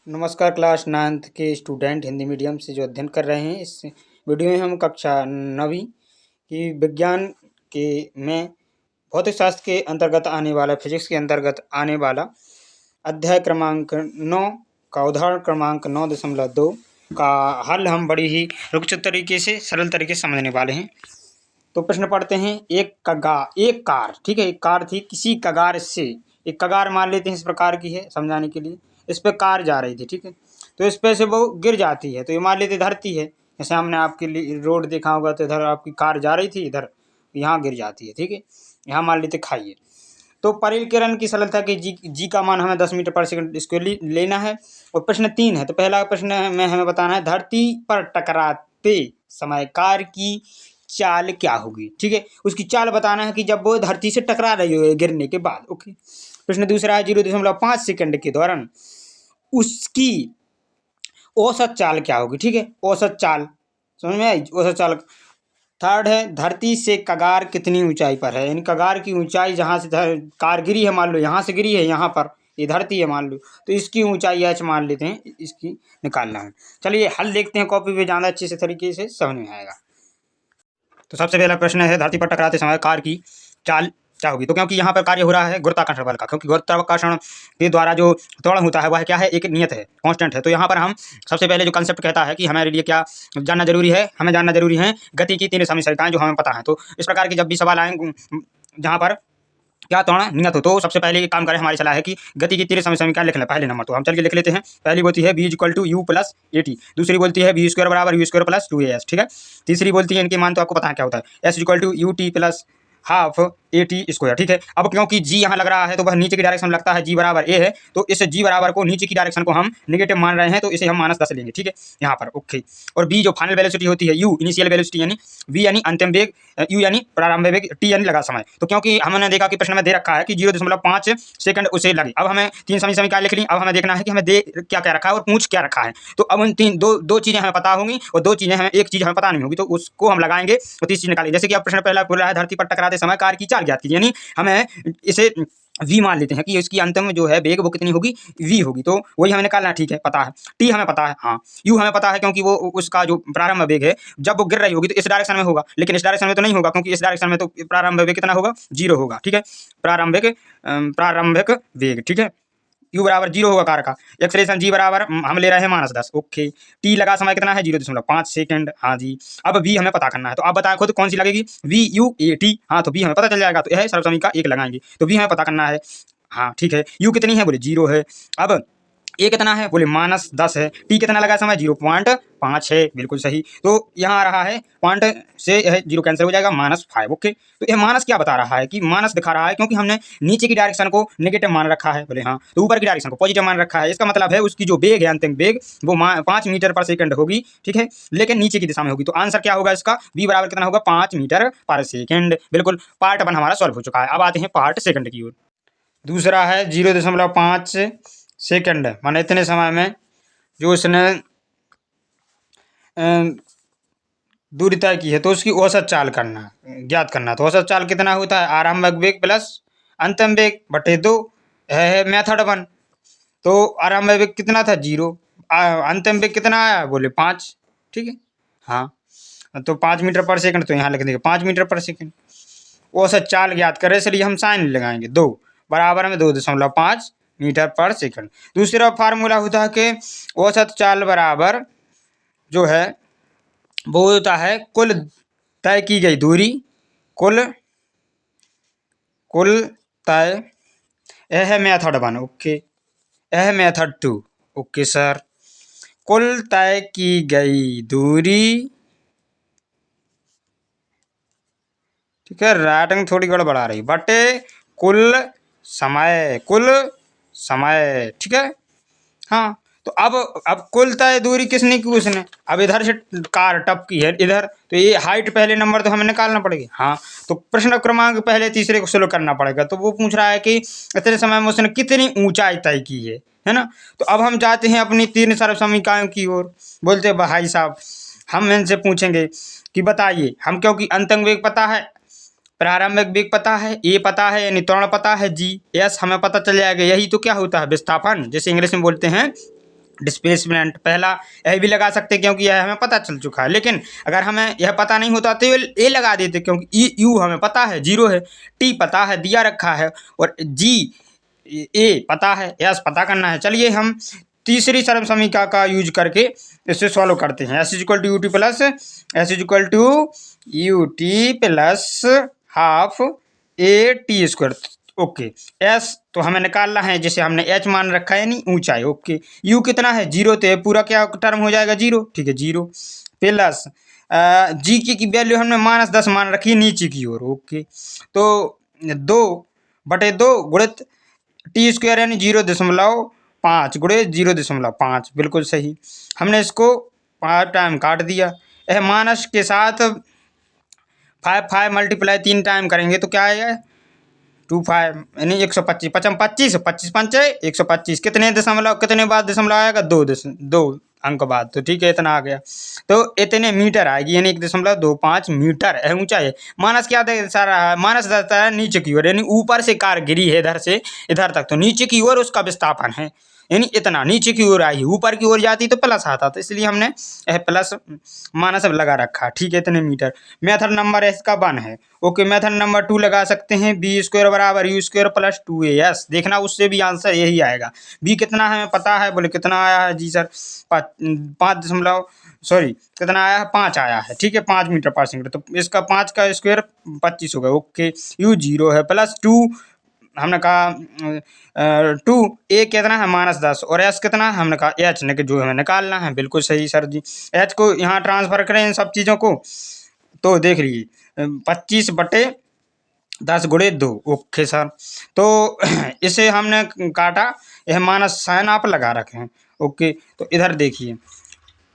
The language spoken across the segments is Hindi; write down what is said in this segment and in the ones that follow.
नमस्कार क्लास 9th के स्टूडेंट हिंदी मीडियम से जो अध्ययन कर रहे हैं। इस वीडियो में हम कक्षा 9वीं की विज्ञान के में भौतिक शास्त्र के अंतर्गत आने वाला फिजिक्स के अंतर्गत आने वाला अध्याय क्रमांक 9 का उदाहरण क्रमांक 9.2 का हल हम बड़ी ही रोचक तरीके से सरल तरीके से समझने वाले हैं। तो प्रश्न पढ़ते हैं। एक कार, ठीक है, एक कार थी। किसी कगार से, एक कगार मान लेते हैं इस प्रकार की है समझाने के लिए। इस पे कार जा रही थी, ठीक है, तो इस पे से वो गिर जाती है। तो ये मान लेते धरती है, जैसे हमने आपके लिए रोड देखा होगा, तो इधर आपकी कार जा रही थी, इधर यहाँ गिर जाती है, ठीक है। यहाँ मान लेते खाई है। तो परिकिरण की सरलता कि जी का मान हमें 10 मीटर पर सेकंड इसको लेना है। और प्रश्न 3 है। तो पहला प्रश्न में हमें बताना है धरती पर टकराते समय कार की चाल क्या होगी, ठीक है। उसकी चाल बताना है कि जब वो धरती से टकरा रही हो गिरने के बाद। ओके। प्रश्न दूसरा है 0.5 सेकंड के दौरान उसकी औसत चाल क्या होगी, ठीक है। औसत चाल समझ में आई, औसत चाल। थर्ड है धरती से कगार कितनी ऊंचाई पर है, यानी कगार की ऊंचाई जहाँ से कार गिरी है, मान लो यहाँ से गिरी है, यहाँ पर ये धरती है मान लो, तो इसकी ऊंचाई h मान लेते हैं, इसकी निकालना है। चलिए हल देखते हैं, कॉपी पे ज़्यादा अच्छे से तरीके से समझ में आएगा। तो सबसे पहला प्रश्न है धरती पर टकराते समय कार की चाल क्या होगी। तो क्योंकि यहाँ पर कार्य हो रहा है गुरुत्वाकर्षण बल का, क्योंकि गुरुत्वाकर्षण के द्वारा जो त्वरण होता है वह क्या है, एक नियत है, कांस्टेंट है। तो यहाँ पर हम सबसे पहले जो कंसेप्ट कहता है कि हमारे लिए क्या जानना जरूरी है, हमें जानना जरूरी है गति की 3 समीकरण जो हमें पता है। तो इस प्रकार के जब भी सवाल आए जहाँ पर क्या त्वरण नियत हो, तो सबसे पहले एक काम करें, हमारी सलाह है कि गति की 3 समीकरण लिख लें पहले नंबर। तो हम चल के लिख लेते हैं। पहली बोलती है v = u + at, दूसरी बोलती है v² = u² + 2as, ठीक है। तीसरी बोलती है, इनके मान तो आपको पता है क्या होता है, s = ut + हाफ at², ठीक है। अब क्योंकि g यहाँ लग रहा है तो वह नीचे की डायरेक्शन में लगता है, g बराबर a है, तो इस g बराबर को नीचे की डायरेक्शन को हम नेगेटिव मान रहे हैं, तो इसे हम -10 लेंगे, ठीक है, यहाँ पर। ओके। और b जो फाइनल वेलोसिटी होती है, u इनिशियल वेलोसिटी यानी, v यानी अंतिम वेग, u यानी प्रारंभिक वेग, t यानी लगा समय। तो क्योंकि हमने देखा कि प्रश्न में दे रखा है कि 0.5 सेकंड उसे लगे। अब हमें 3 समीकरण लिख ली। अब हमें देखना है कि हमें दे क्या क्या रखा है और पूछ क्या रखा है। तो अब उन दो चीज़ें हमें पता होंगी और दो चीज़ें हमें, एक चीज़ हमें पता नहीं होगी, तो उसको हम लगाएंगे और तीसरी निकालेंगे। जैसे कि अब प्रश्न पहला बोल रहा है धरती पर टकराते समय कार की चाल ज्ञात कीजिए, यानी हमें इसे v मान लेते हैं कि इसकी अंतिम जो है वेग वो कितनी होगी, v होगी। तो वही हमें निकालना, ठीक है, पता है। t हमें पता है, हाँ। u हमें पता है क्योंकि वो उसका जो प्रारंभ वेग है जब वो गिर रही होगी तो इस डायरेक्शन में होगा, लेकिन इस डायरेक्शन में तो नहीं होगा, क्योंकि इस डायरेक्शन में तो प्रारंभ वेग कितना होगा, 0 होगा, ठीक है। प्रारंभिक वेग, ठीक है। u बराबर 0 होगा कार का। एक्सलेशन g बराबर हम ले रहे हैं -10। ओके। t लगा समय कितना है, 0.5 सेकंड, हाँ जी। अब v हमें पता करना है, तो आप बताएं खुद कौन सी लगेगी, v u a t, हाँ, तो v हमें पता चल जाएगा। तो यह सर्वसमीकरण 1 लगाएंगे, तो v हमें पता करना है, हाँ, ठीक है। u कितनी है, बोले 0 है। अब a कितना है, बोले -10 है। t कितना लगा समय, 0.5 है, बिल्कुल सही। तो यहाँ आ रहा है पॉइंट से यह 0 कैंसिल हो जाएगा, -5। ओके। तो यह माइनस क्या बता रहा है कि माइनस दिखा रहा है क्योंकि हमने नीचे की डायरेक्शन को नेगेटिव मान रखा है, बोले हाँ, तो ऊपर की डायरेक्शन को पॉजिटिव मान रखा है। इसका मतलब है उसकी जो वेग है, अंतिम वेग, वो 5 मीटर पर सेकंड होगी, ठीक है, लेकिन नीचे की दिशा में होगी। तो आंसर क्या होगा इसका, v बराबर कितना होगा, 5 मीटर पर सेकंड। बिल्कुल, पार्ट 1 हमारा सॉल्व हो चुका है। अब आते हैं पार्ट सेकंड की ओर। दूसरा है 0.5 सेकंड, माने इतने समय में जो इसने दूरी तय की है, तो उसकी औसत चाल करना, ज्ञात करना। तो औसत चाल कितना होता है, आरंभिक वेग प्लस अंतिम वेग बटे 2 है मेथड 1। तो आरंभिक वेग कितना था, 0, अंतिम वेग कितना आया, बोले 5, ठीक है, हाँ। तो 5 मीटर पर सेकंड, तो यहाँ लिख देंगे 5 मीटर पर सेकंड। औसत चाल ज्ञात करें, इसलिए हम साइन लगाएंगे, 2 बराबर में 2.5 मीटर पर सेकंड। दूसरा फार्मूला होता है कि औसत चाल बराबर जो है वो होता है कुल तय की गई दूरी, कुल तय, यह है मेथड 1। ओके। यह है मेथड 2। Okay sir. कुल तय की गई दूरी, ठीक है, राइटिंग थोड़ी गड़बड़ा रही, बटे कुल समय, ठीक है, हाँ। तो अब कुल तय दूरी किसने की, उसने। अब इधर से कार टपकी है इधर, तो ये हाइट पहले नंबर तो हमें निकालना पड़ेगी, हाँ। तो प्रश्न क्रमांक पहले तीसरे को शुरू करना पड़ेगा। तो वो पूछ रहा है कि इतने समय में उसने कितनी ऊंचाई तय की है ना। तो अब हम जाते हैं अपनी 3 सर्व समीकरणों की ओर। बोलते भाई साहब, हम इनसे पूछेंगे कि बताइए, हम क्योंकि अंतिम वेग पता है, प्रारंभिक वेग पता है, ए पता है, यानी त्वरण पता है, जी, एस हमें पता चल जाएगा। यही तो क्या होता है, विस्थापन, जैसे इंग्लिश में बोलते हैं डिस्प्लेसमेंट पहला यह भी लगा सकते क्योंकि यह हमें पता चल चुका है। लेकिन अगर हमें यह पता नहीं होता तो ये लगा देते क्योंकि यू हमें पता है 0 है, टी पता है दिया रखा है, और जी ए पता है, यस पता करना है। चलिए हम तीसरी सरल समीकरण का यूज करके इससे सॉल्व करते हैं। S equal to U T plus half A T square. Okay, S तो हमें निकालना है जिसे हमने एच मान रखा है यानी ऊंचाई। ओके, यू कितना है 0, तो ये पूरा क्या टर्म हो जाएगा 0, ठीक है 0 प्लस जी की वैल्यू हमने -10 मान रखी है नीचे की ओर। ओके, तो 2/2 गुणित टी स्क्वायर यानी 0.5 गुणित 0.5, बिल्कुल सही। हमने इसको 5 टाइम काट दिया। यह माइनस के साथ 5 मल्टीप्लाई 3 टाइम करेंगे तो क्या आएगा 25 यानी 125, 25 25 पंचे 125, कितने दशमलव कितने बाद दशमलव आएगा 2 अंक बाद, तो ठीक है इतना आ गया। तो इतने मीटर आएगी यानी 1.25 मीटर है ऊंचाई। माइनस क्या सारा माइनस दर्शाता है नीचे की ओर, यानी ऊपर से कार गिरी है इधर से इधर तक, तो नीचे की ओर उसका विस्थापन है, यानी इतना नीचे की ओर आई, ऊपर की ओर जाती तो प्लस आता, तो इसलिए हमने यह प्लस माइनस लगा रखा, ठीक है इतने मीटर। मेथड नंबर इसका 1 है। ओके, मेथड नंबर 2 लगा सकते हैं, बी स्क्वायर बराबर यू स्क्वायर प्लस 2as। देखना उससे भी आंसर यही आएगा। बी कितना है हमें पता है, बोले कितना आया है जी सर 5 कितना आया है 5 आया है, ठीक है 5 मीटर पर सेकंड, तो इसका 5 का स्क्वायर 25 हो गया। ओके, यू 0 है प्लस 2 हमने कहा 2 ए कितना है -10 और एच कितना है हमने कहा एच ने जो हमें निकालना है, बिल्कुल सही सर जी। एच को यहाँ ट्रांसफर करें इन सब चीज़ों को, तो देख लीजिए 25/10 गुणे 2। ओके सर, तो इसे हमने काटा, यह माइनस साइन आप लगा रखे हैं। ओके, तो इधर देखिए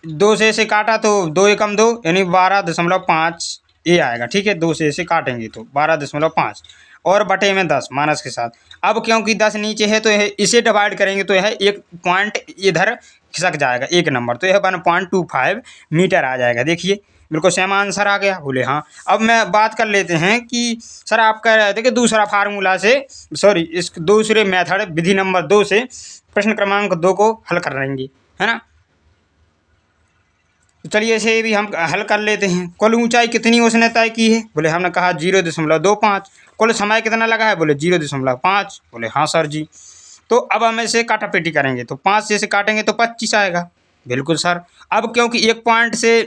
2 से इसे काटा तो 2 एकम 2 यानी 12.5 ये आएगा, ठीक है 2 से इसे काटेंगे तो 12.5 और बटे में 10 माइनस के साथ। अब क्योंकि 10 नीचे है तो यह इसे डिवाइड करेंगे तो यह एक पॉइंट इधर खिसक जाएगा एक नंबर, तो यह 1.25 मीटर आ जाएगा। देखिए बिल्कुल सेम आंसर आ गया, बोले हाँ। अब मैं बात कर लेते हैं कि सर आप कह रहे थे कि दूसरा फार्मूला से इस दूसरे मेथड विधि नंबर 2 से प्रश्न क्रमांक 2 को हल कर लेंगे, है ना। तो चलिए इसे भी हम हल कर लेते हैं। कुल ऊंचाई कितनी उसने तय की है, बोले हमने कहा 0.25। कुल समय कितना लगा है, बोले 0.5, बोले हाँ सर जी। तो अब हम इसे काटापेटी करेंगे तो 5 से इसे काटेंगे तो 25 आएगा, बिल्कुल सर। अब क्योंकि एक पॉइंट से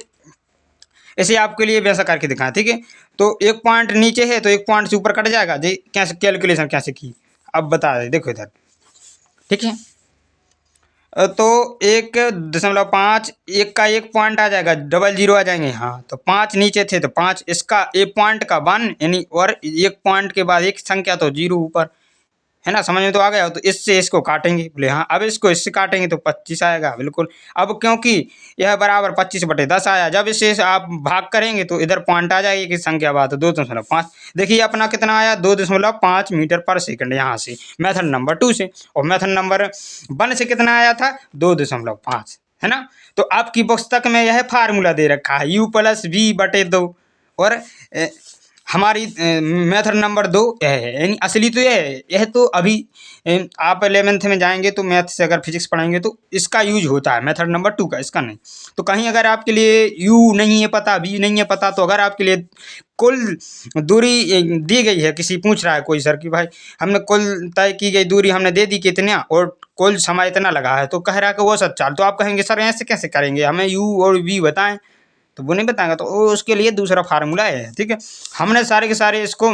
इसे आपके लिए वैसा करके दिखाएं, ठीक है। तो एक पॉइंट नीचे है तो एक पॉइंट से ऊपर कट जाएगा जी, कैसे कैलकुलेशन कैसे की अब बता दें, देखो इधर, ठीक है। तो 1.5 एक का एक पॉइंट आ जाएगा, डबल 0 आ जाएंगे, हाँ तो 5 नीचे थे तो 5, इसका एक पॉइंट का 1 यानी, और एक पॉइंट के बाद एक संख्या तो 0 ऊपर, है ना, समझ में तो आ गया। तो इससे इसको काटेंगे, बोले हाँ। अब इसको इससे काटेंगे तो 25 आएगा, बिल्कुल। अब क्योंकि यह बराबर 25/10 आया, जब इसे आप भाग करेंगे तो इधर पॉइंट आ जाएगी कि संख्या बात 2.5। देखिए अपना कितना आया 2.5 मीटर पर सेकंड यहाँ से मेथड नंबर 2 से, और मेथड नंबर 1 से कितना आया था 2.5, है ना। तो आपकी पुस्तक में यह फार्मूला दे रखा है u+v/2, और हमारी मेथड नंबर 2 यह है, यानी असली तो यह तो अभी आप 11th में जाएंगे तो मैथ से अगर फिजिक्स पढ़ेंगे तो इसका यूज होता है, मेथड नंबर 2 का, इसका नहीं। तो कहीं अगर आपके लिए यू नहीं है पता, बी नहीं है पता, तो अगर आपके लिए कुल दूरी दी गई है, किसी पूछ रहा है कोई सर कि भाई हमने कुल तय की गई दूरी हमने दे दी कितना और कुल समय इतना लगा है, तो कह रहा है कि वो 70, तो आप कहेंगे सर ऐसे कैसे करेंगे, हमें यू और वी बताएं, तो वो नहीं बताएंगा, तो उसके लिए दूसरा फार्मूला है, ठीक है। हमने सारे के सारे इसको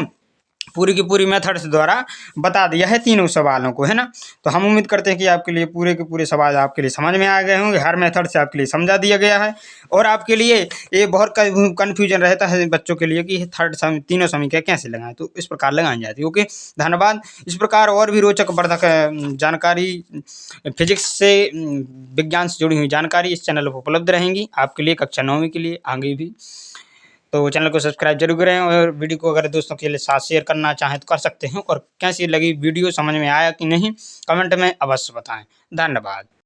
पूरी की पूरी मेथड्स द्वारा बता दिया है तीनों सवालों को, है ना। तो हम उम्मीद करते हैं कि आपके लिए पूरे के पूरे सवाल आपके लिए समझ में आ गए होंगे, हर मेथड से आपके लिए समझा दिया गया है। और आपके लिए ये बहुत कन्फ्यूजन रहता है बच्चों के लिए कि तीनों समीकरण कैसे लगाएं, तो इस प्रकार लगाई जाती है। ओके, धन्यवाद। इस प्रकार और भी रोचक वर्धक जानकारी फिजिक्स से विज्ञान से जुड़ी हुई जानकारी इस चैनल पर उपलब्ध रहेंगी आपके लिए कक्षा 9वीं के लिए आगे भी। तो चैनल को सब्सक्राइब जरूर करें, और वीडियो को अगर दोस्तों के लिए साथ शेयर करना चाहें तो कर सकते हैं, और कैसी लगी वीडियो, समझ में आया कि नहीं, कमेंट में अवश्य बताएं। धन्यवाद।